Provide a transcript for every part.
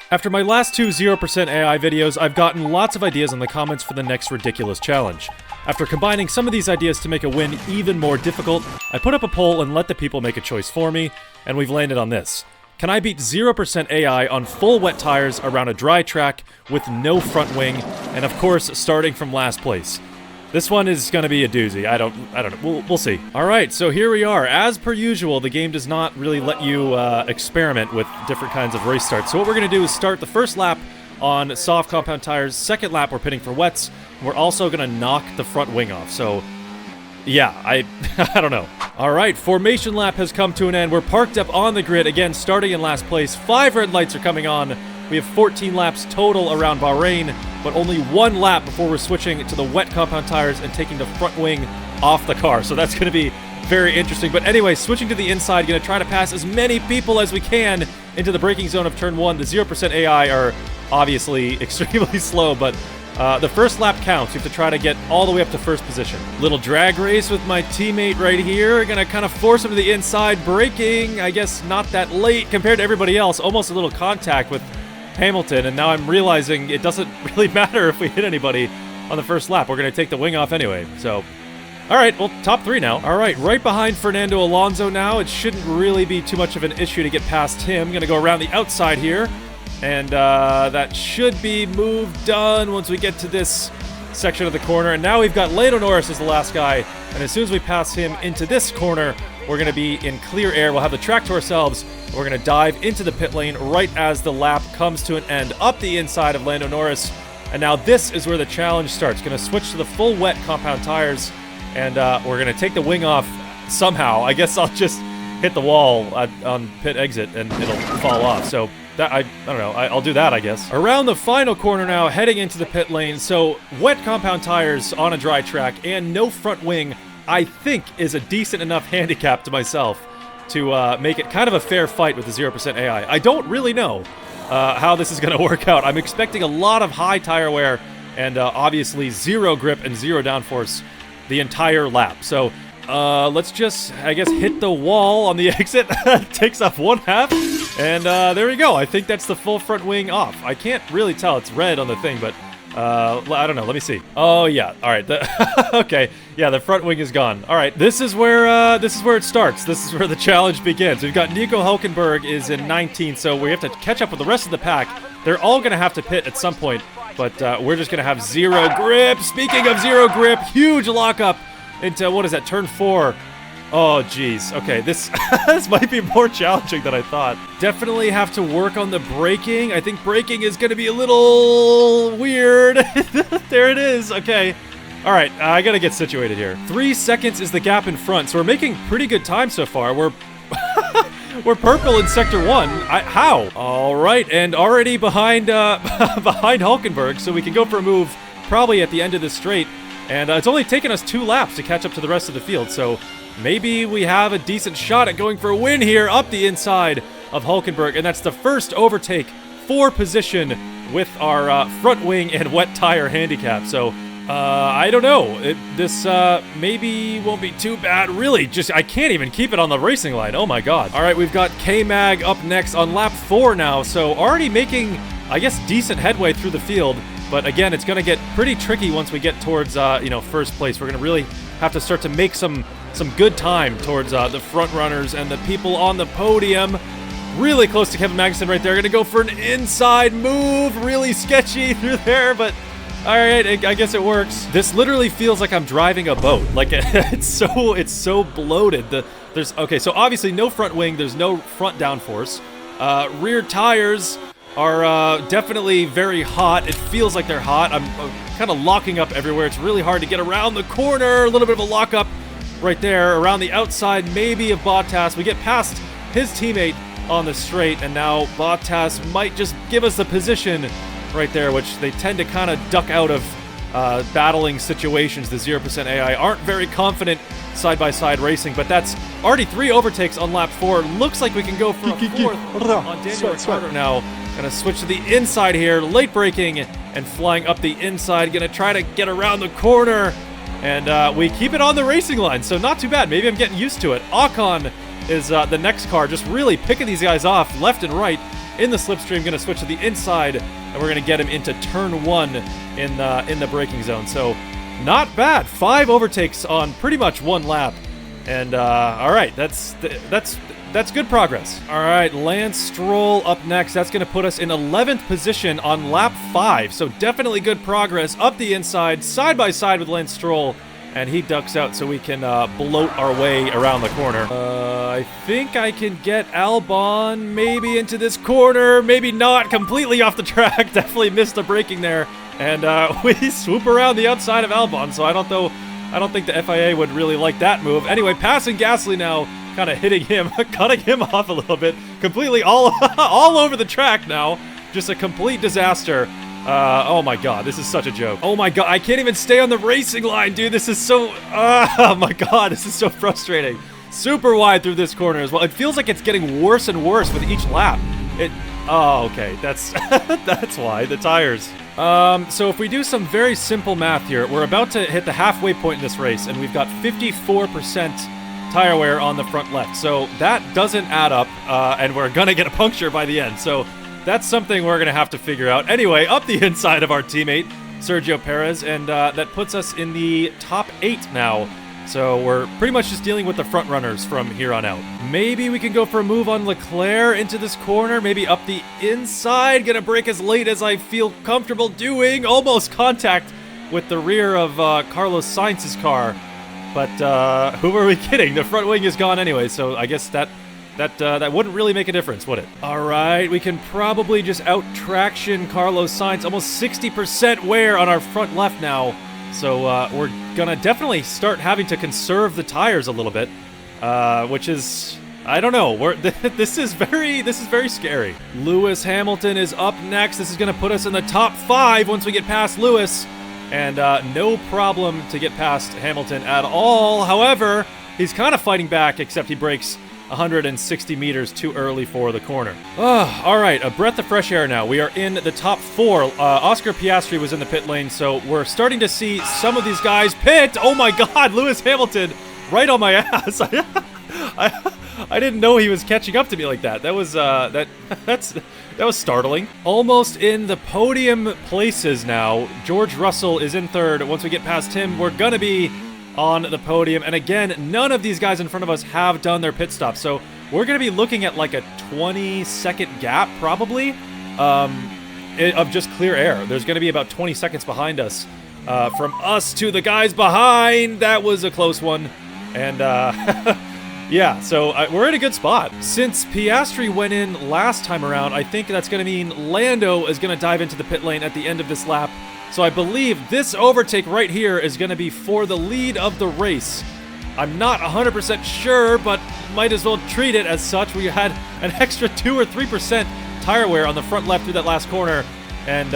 After my last two 0% AI videos, I've gotten lots of ideas in the comments for the next ridiculous challenge. After combining some of these ideas to make a win even more difficult, I put up a poll and let the people make a choice for me, and we've landed on this. Can I beat 0% AI on full wet tires around a dry track with no front wing, and of course, starting from last place? This one is gonna be a doozy. I don't know. We'll see. Alright, so here we are. As per usual, the game does not really let you experiment with different kinds of race starts. So what we're gonna do is start the first lap on soft compound tires. Second lap, we're pitting for wets. We're also gonna knock the front wing off. So, yeah, I don't know. Alright, formation lap has come to an end. We're parked up on the grid, again, starting in last place. 5 red lights are coming on. We have 14 laps total around Bahrain, but only 1 lap before we're switching to the wet compound tires and taking the front wing off the car. So that's going to be very interesting. But anyway, switching to the inside, going to try to pass as many people as we can into the braking zone of turn 1. The 0% AI are obviously extremely slow, but the first lap counts. You have to try to get all the way up to first position. Little drag race with my teammate right here. Gonna kind of force him to the inside. Braking, I guess not that late compared to everybody else. Almost a little contact with Hamilton, and now I'm realizing it doesn't really matter if we hit anybody on the first lap. We're going to take the wing off anyway, so... Alright, well, top 3 now. Alright, right behind Fernando Alonso now. It shouldn't really be too much of an issue to get past him. Going to go around the outside here, and that should be move done once we get to this section of the corner. And now we've got Lando Norris as the last guy, and as soon as we pass him into this corner, we're going to be in clear air. We'll have the track to ourselves. We're going to dive into the pit lane right as the lap comes to an end, up the inside of Lando Norris. And now this is where the challenge starts. Going to switch to the full wet compound tires, and we're going to take the wing off somehow. I guess I'll just hit the wall on pit exit, and it'll fall off. So that I don't know. I'll do that, I guess. Around the final corner now, heading into the pit lane. So wet compound tires on a dry track and no front wing, I think, is a decent enough handicap to myself to make it kind of a fair fight with the 0% AI. I don't really know how this is going to work out. I'm expecting a lot of high tire wear and obviously 0 grip and 0 downforce the entire lap. So let's just, I guess, hit the wall on the exit. Takes off 1/2. And there we go. I think that's the full front wing off. I can't really tell. It's red on the thing, but I don't know. Let me see. Oh, yeah. All right. Okay. Yeah, the front wing is gone. All right. This is where it starts. This is where the challenge begins. We've got Nico Hülkenberg is in 19th, so we have to catch up with the rest of the pack. They're all going to have to pit at some point, but we're just going to have 0 grip. Speaking of 0 grip, huge lockup into, what is that, turn 4. Oh, geez. Okay, this this might be more challenging than I thought. Definitely have to work on the braking. I think braking is going to be a little weird. There it is. Okay. All right, I got to get situated here. 3 seconds is the gap in front, so we're making pretty good time so far. We're purple in sector 1. How? All right, and already behind behind Hülkenberg, so we can go for a move probably at the end of this straight. And it's only taken us 2 laps to catch up to the rest of the field, so maybe we have a decent shot at going for a win here up the inside of Hülkenberg, and that's the first overtake for position with our front wing and wet tire handicap. So, I don't know. This maybe won't be too bad. Really, I can't even keep it on the racing line. Oh my god. All right, we've got K-Mag up next on lap 4 now, so already making, I guess, decent headway through the field. But again, it's going to get pretty tricky once we get towards, first place. We're going to really have to start to make some good time towards the front runners and the people on the podium. Really close to Kevin Magnussen right there. Going to go for an inside move. Really sketchy through there, but all right, I guess it works. This literally feels like I'm driving a boat. Like it's so bloated. Okay, so obviously no front wing. There's no front downforce. Rear tires are definitely very hot. It feels like they're hot. I'm kind of locking up everywhere. It's really hard to get around the corner. A little bit of a lockup right there around the outside, maybe of Bottas. We get past his teammate on the straight, and now Bottas might just give us the position right there, which they tend to kind of duck out of battling situations. The 0% AI aren't very confident side-by-side racing, but that's already 3 overtakes on lap 4. Looks like we can go for a 4th on Daniel Ricciardo now. Gonna switch to the inside here, late braking and flying up the inside. Gonna try to get around the corner, and we keep it on the racing line, so not too bad. Maybe I'm getting used to it. Ocon is the next car, just really picking these guys off left and right. in the slipstream. Going to switch to the inside, and we're going to get him into turn 1 in the braking zone. So not bad. 5 overtakes on pretty much 1 lap. And all right, that's good progress. All right, Lance Stroll up next. That's going to put us in 11th position on lap 5. So definitely good progress up the inside, side by side with Lance Stroll. And he ducks out so we can bloat our way around the corner. I think I can get Albon maybe into this corner. Maybe not. Completely off the track. Definitely missed the braking there. And we swoop around the outside of Albon. So I don't think the FIA would really like that move. Anyway, passing Gasly now, kind of hitting him, cutting him off a little bit. Completely all over the track now. Just a complete disaster. Oh my god, this is such a joke. Oh my god, I can't even stay on the racing line, dude. This is so... oh my god, this is so frustrating. Super wide through this corner as well. It feels like it's getting worse and worse with each lap. Oh, okay, that's that's why, the tires. So if we do some very simple math here, we're about to hit the halfway point in this race, and we've got 54% tire wear on the front left. So that doesn't add up, and we're gonna get a puncture by the end. So that's something we're gonna have to figure out. Anyway, up the inside of our teammate, Sergio Perez, and that puts us in the top 8 now. So we're pretty much just dealing with the front runners from here on out. Maybe we can go for a move on Leclerc into this corner, maybe up the inside. Gonna brake as late as I feel comfortable doing. Almost contact with the rear of Carlos Sainz's car. But who are we kidding? The front wing is gone anyway, so I guess that wouldn't really make a difference, would it? All right, we can probably just out-traction Carlos Sainz. Almost 60% wear on our front left now. So we're gonna definitely start having to conserve the tires a little bit, which is, I don't know. This is very scary. Lewis Hamilton is up next. This is gonna put us in the top 5 once we get past Lewis, and no problem to get past Hamilton at all. However, he's kind of fighting back, except he brakes 160 meters too early for the corner. All right, a breath of fresh air now. We are in the top 4. Oscar Piastri was in the pit lane, so we're starting to see some of these guys pit. Oh my god, Lewis Hamilton right on my ass. I didn't know he was catching up to me like that. That was that was startling. Almost in the podium places now. George Russell is in 3rd. Once we get past him, we're gonna be on the podium. And again, none of these guys in front of us have done their pit stop. So we're going to be looking at like a 20-second gap, probably, of just clear air. There's going to be about 20 seconds behind us. From us to the guys behind. That was a close one. And yeah, so we're in a good spot. Since Piastri went in last time around, I think that's going to mean Lando is going to dive into the pit lane at the end of this lap. So I believe this overtake right here is going to be for the lead of the race. I'm not 100% sure, but might as well treat it as such. We had an extra 2 or 3% tire wear on the front left through that last corner. And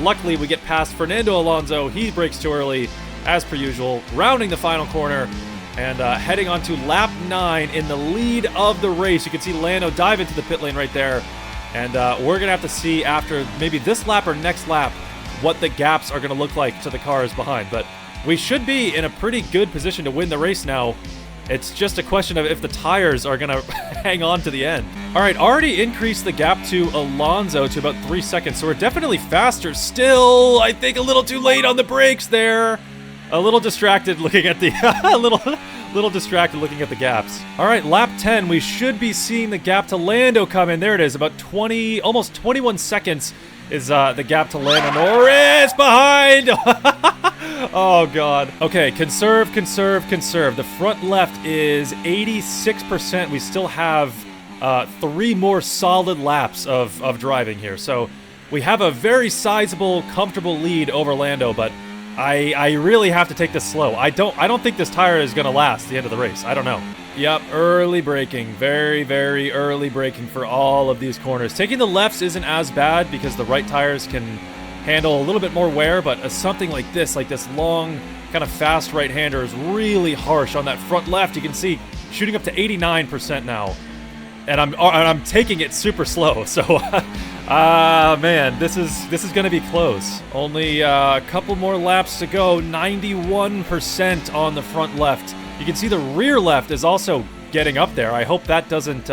luckily we get past Fernando Alonso. He brakes too early, as per usual, rounding the final corner and heading on to lap 9 in the lead of the race. You can see Lando dive into the pit lane right there. And we're going to have to see after maybe this lap or next lap what the gaps are going to look like to the cars behind. But we should be in a pretty good position to win the race now. It's just a question of if the tires are going to hang on to the end. All right, already increased the gap to Alonso to about 3 seconds, so we're definitely faster. Still, I think a little too late on the brakes there. A little distracted looking at the little distracted looking at the gaps. All right, lap 10, we should be seeing the gap to Lando come in. There it is, about 20, almost 21 seconds is the gap to Lando Norris behind. Oh god. Okay, conserve. The front left is 86%. We still have 3 more solid laps of driving here. So we have a very sizable, comfortable lead over Lando, but I really have to take this slow. I don't think this tire is gonna last the end of the race. I don't know. Yep, early braking. Very, very early braking for all of these corners. Taking the lefts isn't as bad because the right tires can handle a little bit more wear, but something like this long, kind of fast right-hander is really harsh on that front left. You can see shooting up to 89% now. And I'm taking it super slow, so man, this is gonna be close. Only a couple more laps to go. 91% on the front left. You can see the rear left is also getting up there. I hope that doesn't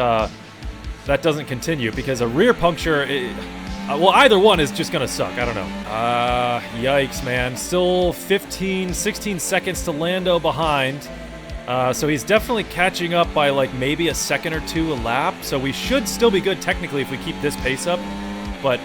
that doesn't continue, because a rear puncture, well, either one is just gonna suck. I don't know. Yikes, man. Still 15, 16 seconds to Lando behind. So he's definitely catching up by like maybe a second or two a lap. So we should still be good technically if we keep this pace up. But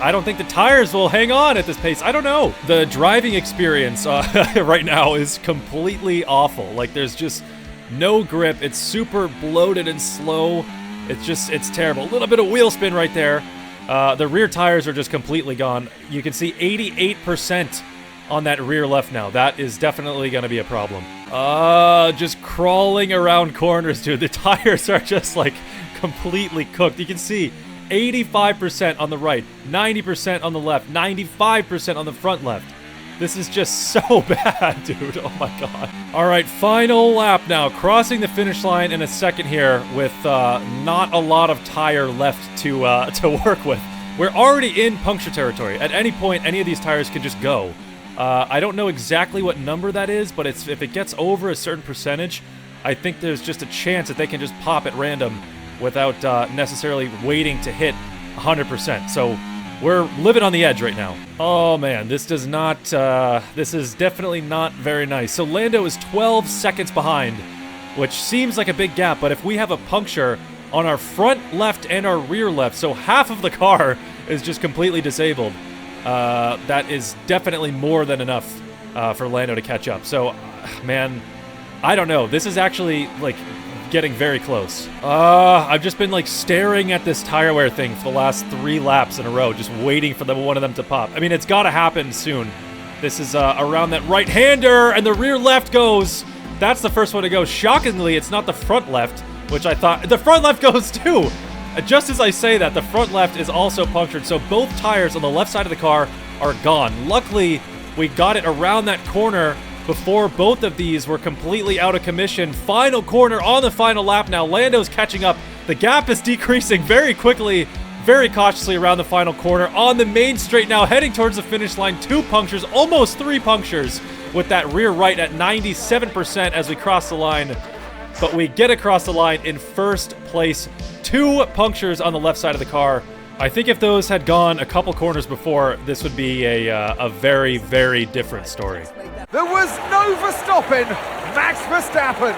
I don't think the tires will hang on at this pace. I don't know. The driving experience right now is completely awful. Like, there's just no grip. It's super bloated and slow. It's terrible. A little bit of wheel spin right there. The rear tires are just completely gone. You can see 88% on that rear left now. That is definitely going to be a problem. Just crawling around corners, dude. The tires are just, like, completely cooked. You can see 85% on the right, 90% on the left, 95% on the front left. This is just so bad, dude. Oh my god. All right, final lap now. Crossing the finish line in a second here with not a lot of tire left to work with. We're already in puncture territory. At any point, any of these tires can just go. I don't know exactly what number that is, but if it gets over a certain percentage, I think there's just a chance that they can just pop at random without necessarily waiting to hit 100%. So we're living on the edge right now. Oh man, this does not, this is definitely not very nice. So Lando is 12 seconds behind, which seems like a big gap, but if we have a puncture on our front left and our rear left, so half of the car is just completely disabled, that is definitely more than enough for Lando to catch up. So, man, I don't know. This is actually, like, getting very close. I've just been, like, staring at this tire wear thing for the last 3 laps in a row, just waiting for one of them to pop. I mean, it's got to happen soon. This is around that right-hander, and the rear left goes. That's the first one to go. Shockingly, it's not the front left, which I thought... The front left goes, too! Just as I say that, the front left is also punctured, so both tires on the left side of the car are gone. Luckily, we got it around that corner before both of these were completely out of commission. Final corner on the final lap now. Lando's catching up. The gap is decreasing very quickly, very cautiously around the final corner. On the main straight now, heading towards the finish line. 2 punctures, almost 3 punctures with that rear right at 97% as we cross the line. But we get across the line in first place. 2 punctures on the left side of the car. I think if those had gone a couple corners before, this would be a very, very different story. There was no Verstappen, Max Verstappen.